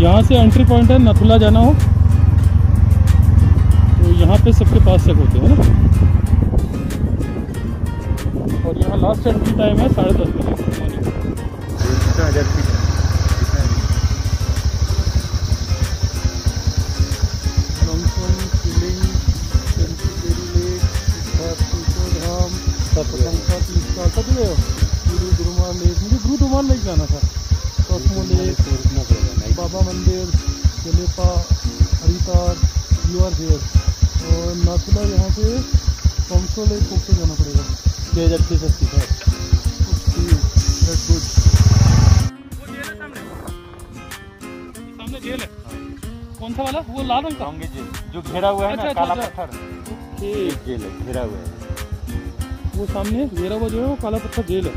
यहाँ से entry point है, नथुला जाना हो तो यहाँ पे सबके पास चेक होते हैं ना। और यहाँ लास्ट एंट्री टाइम है 10:30 बजे मॉर्निंग। गुरुद्वारा लेक जाना था, बाबा मंदिर, जलेपा, हरितार, यू आर हियर। और नाथुला यहाँ से कमसो लेक होकर जाना पड़ेगा 6,680 है। गुड। सामने जेल है। कौन सा वाला? वो लाल रंग का जेल जो घेरा हुआ है ना, काला पत्थर। जेल है, घेरा हुआ है। वो सामने घेरा हुआ जो है वो काला पत्थर जेल है।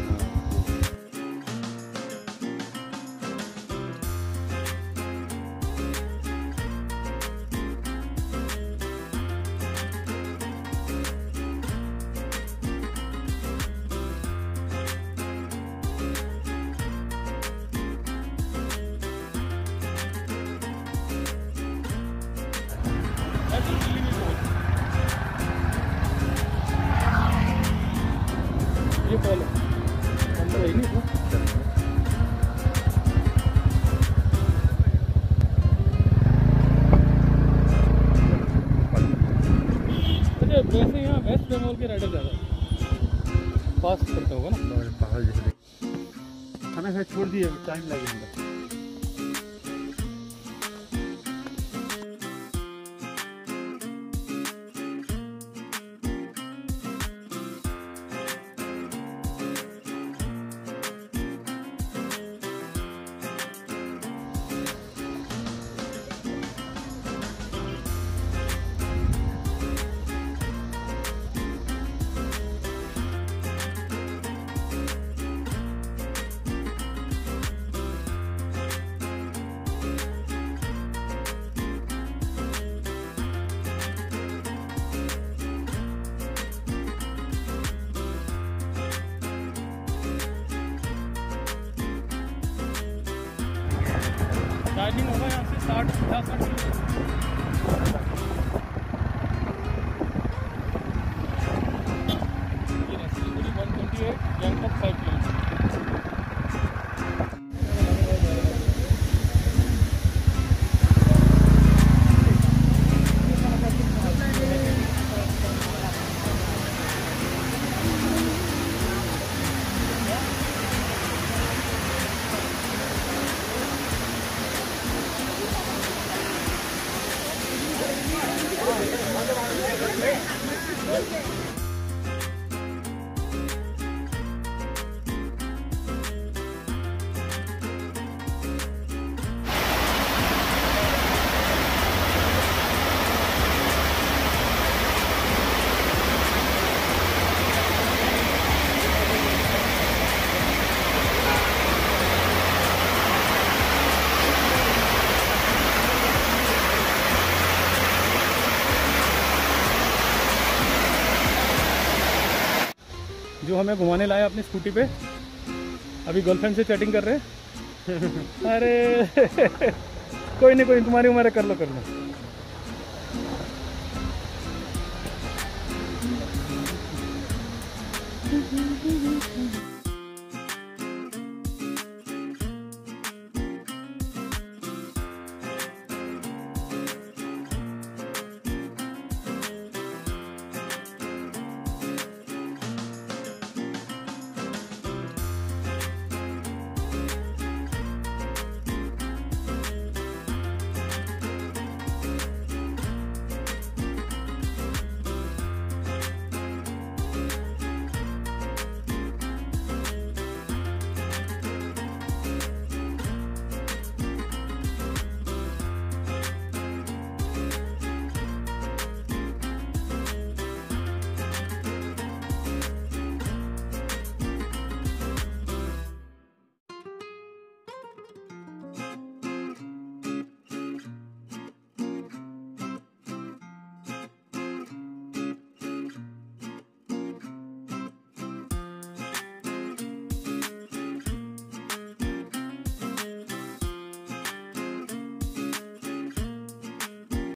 ये पहले अंदर है नहीं था। वैसे यहाँ वेस्ट बंगाल के राइडर ज़्यादा पास करता होगा ना। पहाड़ जैसे हमें छोड़ दिए, टाइम लगेगा। चार्जिंग होगा यहाँ से 60-50 किलोमीटर। ये सिलीगुड़ी 128, गैंगटॉक 5 किलोमीटर। जो हमें घुमाने लाया अपनी स्कूटी पे, अभी गर्लफ्रेंड से चैटिंग कर रहे हैं। अरे कोई नहीं, तुम्हारी उम्र है, कर लो।